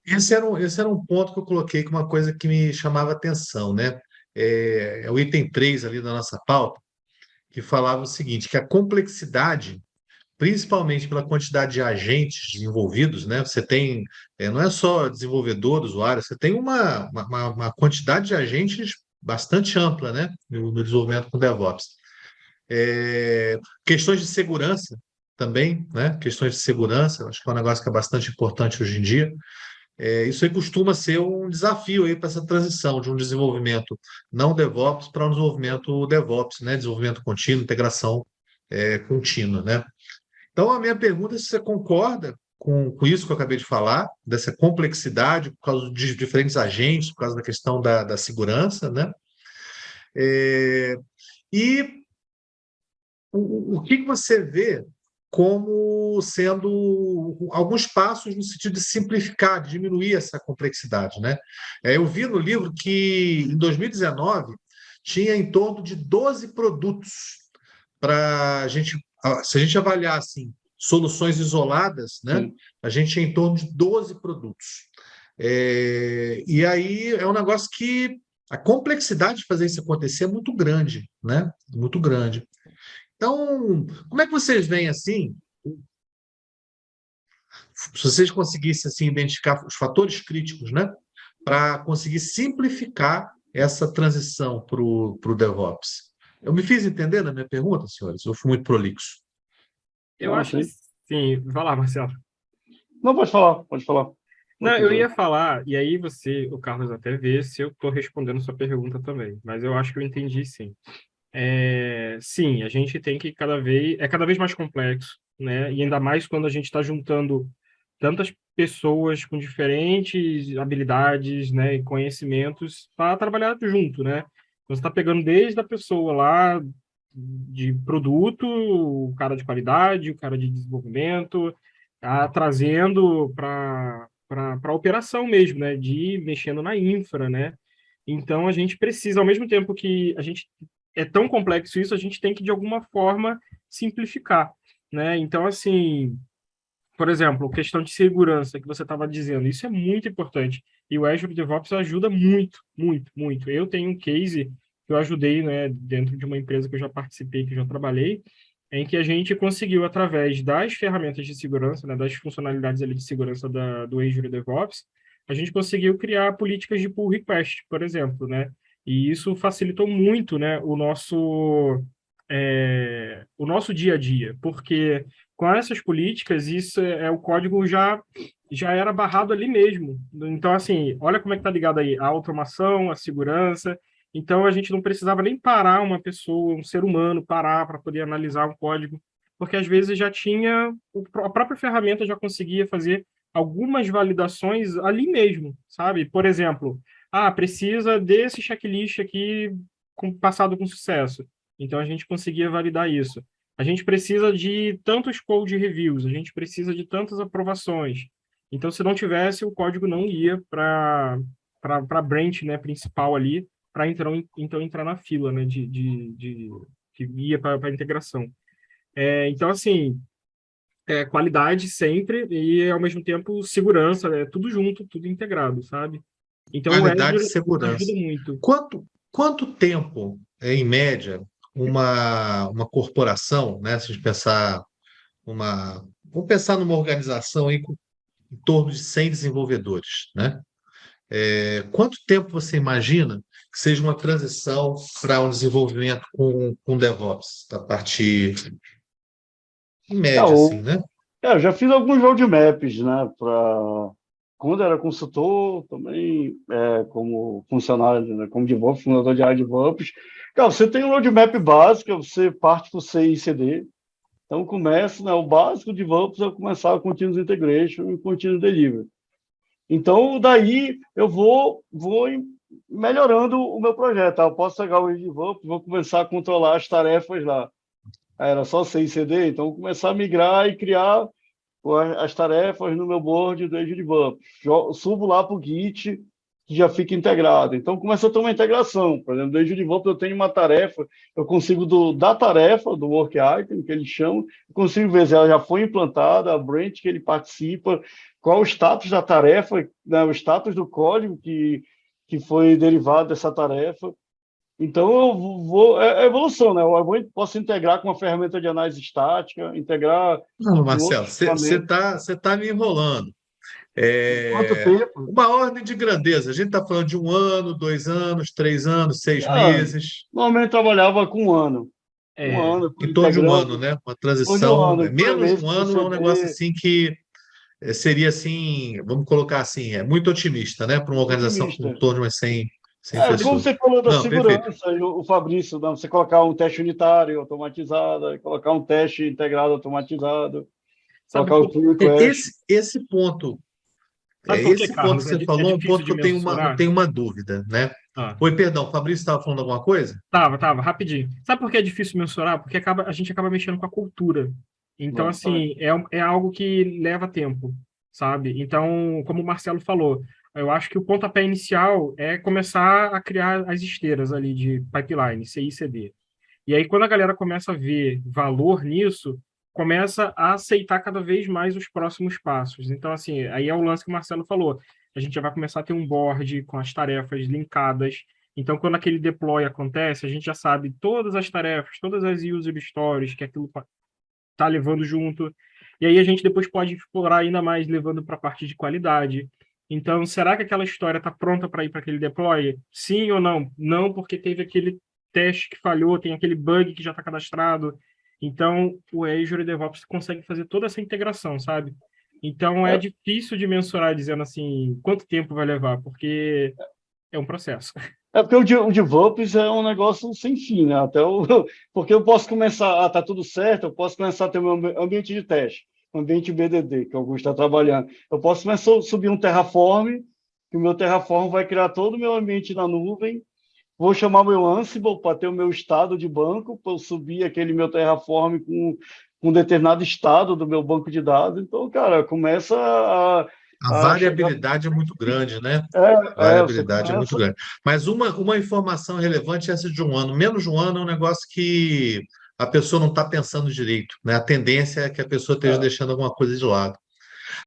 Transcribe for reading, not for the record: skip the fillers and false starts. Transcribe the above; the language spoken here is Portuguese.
esse era um ponto que eu coloquei como uma coisa que me chamava atenção, né? É o item 3 ali da nossa pauta, que falava o seguinte, que a complexidade, principalmente pela quantidade de agentes envolvidos, né? Você tem, não é só desenvolvedor, usuário, você tem uma quantidade de agentes bastante ampla, né? No desenvolvimento com DevOps. Questões de segurança também, né? Questões de segurança, acho que é um negócio que é bastante importante hoje em dia. Isso aí costuma ser um desafio aí para essa transição de um desenvolvimento não DevOps para um desenvolvimento DevOps, né? Desenvolvimento contínuo, integração contínua, né? Então, a minha pergunta é se você concorda com isso que eu acabei de falar, dessa complexidade por causa de diferentes agentes, por causa da questão da segurança, né? É, e o que você vê como sendo alguns passos no sentido de simplificar, de diminuir essa complexidade, né? Eu vi no livro que em 2019 tinha em torno de 12 produtos para a gente, se a gente avaliar assim, soluções isoladas, né? Sim. A gente tinha em torno de 12 produtos. E aí é um negócio que a complexidade de fazer isso acontecer é muito grande, né? Muito grande. Então, como é que vocês veem assim, se vocês conseguissem assim identificar os fatores críticos, né, para conseguir simplificar essa transição para o DevOps? Eu me fiz entender na minha pergunta, senhores? Eu fui muito prolixo. Eu Não, acho que sim. sim. Vai lá, Marcelo. Não, pode falar, pode falar. Não, Pode eu ia continuar. falar, e aí você, o Carlos, até vê se eu estou respondendo sua pergunta também, mas eu acho que eu entendi sim. Sim, a gente tem que cada vez mais complexo, né? E ainda mais quando a gente está juntando tantas pessoas com diferentes habilidades, né, e conhecimentos para trabalhar junto, né? Você está pegando desde a pessoa lá de produto, o cara de qualidade, o cara de desenvolvimento, trazendo para a operação mesmo, né? De ir mexendo na infra, né? Então a gente precisa, ao mesmo tempo que a gente é tão complexo isso, a gente tem que de alguma forma simplificar, né? Então assim, por exemplo, questão de segurança que você estava dizendo, isso é muito importante. E o Azure DevOps ajuda muito, muito, muito. Eu tenho um case que eu ajudei, né, dentro de uma empresa que eu já participei, que eu já trabalhei, em que a gente conseguiu, através das ferramentas de segurança, né, das funcionalidades ali de segurança do Azure DevOps, a gente conseguiu criar políticas de pull request, por exemplo, né? E isso facilitou muito, né, o nosso dia a dia, porque com essas políticas, isso o código já era barrado ali mesmo. Então, assim, olha como é que está ligado aí a automação, a segurança. Então, a gente não precisava nem parar uma pessoa, um ser humano, parar para poder analisar um código, porque às vezes já tinha, a própria ferramenta já conseguia fazer algumas validações ali mesmo, sabe? Por exemplo, precisa desse checklist aqui passado com sucesso. Então, a gente conseguia validar isso. A gente precisa de tantos code reviews, a gente precisa de tantas aprovações. Então, se não tivesse, o código não ia para a branch, né, principal ali, para então entrar na fila, né, que ia para a integração. Então, assim, qualidade sempre e, ao mesmo tempo, segurança, tudo junto, tudo integrado, sabe? Então, o Qualidade e Azure ajuda segurança. muito. Quanto tempo, em média, uma corporação, né, se a gente pensar vamos pensar numa organização aí com em torno de 100 desenvolvedores, né? Quanto tempo você imagina que seja uma transição para um desenvolvimento com DevOps, a partir, em É, média, assim, o, né? eu já fiz alguns roadmaps, né? Quando era consultor, também como funcionário, né, como DevOps, fundador de área de DevOps. Cara, você tem um roadmap básico, você parte por C e CD. Então, começa, né, o básico de DevOps é começar a Continuous Integration e Continuous Delivery. Então, daí eu vou melhorando o meu projeto. Eu posso pegar o DevOps, vou começar a controlar as tarefas lá. Era só C e CD, então vou começar a migrar e criar as tarefas no meu board do Azure DevOps. Subo lá para o Git, que já fica integrado. Então, começa a ter uma integração. Por exemplo, do Azure DevOps eu tenho uma tarefa, eu consigo, da tarefa, do work item, que eles chamam, eu consigo ver se ela já foi implantada, a branch que ele participa, qual o status da tarefa, né, o status do código que foi derivado dessa tarefa. Então, é evolução, né? Posso integrar com uma ferramenta de análise estática, integrar Não, com Marcelo, outros você ferramentas. tá me enrolando. Quanto É, tempo? uma ordem de grandeza. A gente está falando de 1 ano, 2 anos, 3 anos, seis Ah, meses, normalmente trabalhava com um ano. Um É, ano, em torno de um ano, integrando, né? Uma em torno de um transição. ano, Menos de começo um com ano é um negócio CD, assim que seria assim, vamos colocar assim, é muito otimista, né? Para uma organização com em otimista. torno de umas 100 É, como pessoas. você falou da Não, perfeito. segurança, e o Fabrício, né, você colocar um teste unitário automatizado, colocar um teste integrado automatizado, sabe colocar o por, pull request. Esse ponto, sabe por que, esse ponto Carlos? que você É falou é um difícil ponto de que eu mensurar? tenho uma dúvida, né? Ah, Oi, perdão, o Fabrício estava falando alguma coisa? tava, rapidinho. Sabe por que é difícil mensurar? Porque a gente acaba mexendo com a cultura. Então, Não, tá. assim, é algo que leva tempo, sabe? Então, como o Marcelo falou, eu acho que o pontapé inicial é começar a criar as esteiras ali de pipeline, CI, CD. E aí, quando a galera começa a ver valor nisso, começa a aceitar cada vez mais os próximos passos. Então, assim, aí é o lance que o Marcelo falou. A gente já vai começar a ter um board com as tarefas linkadas. Então, quando aquele deploy acontece, a gente já sabe todas as tarefas, todas as user stories que aquilo está levando junto. E aí a gente depois pode explorar ainda mais, levando para a parte de qualidade. Então, será que aquela história está pronta para ir para aquele deploy? Sim ou não? Não, porque teve aquele teste que falhou, tem aquele bug que já está cadastrado. Então, o Azure DevOps consegue fazer toda essa integração, sabe? Então, é É, difícil de mensurar dizendo assim, quanto tempo vai levar, porque é um processo. é porque o DevOps é um negócio sem fim, né? Porque eu posso começar, tá tudo certo, eu posso começar a ter o meu ambiente de teste, um ambiente BDD, que o Augusto está trabalhando. Eu posso começar a subir um Terraform, que o meu Terraform vai criar todo o meu ambiente na nuvem. Vou chamar meu Ansible para ter o meu estado de banco, para eu subir aquele meu Terraform com um determinado estado do meu banco de dados. Então, cara, começa A a chegar. variabilidade é muito grande, né? Você Variabilidade é muito começa. grande. Mas uma informação relevante é essa de 1 ano. Menos de 1 ano é um negócio que a pessoa não está pensando direito, né? A tendência é que a pessoa esteja É, deixando alguma coisa de lado.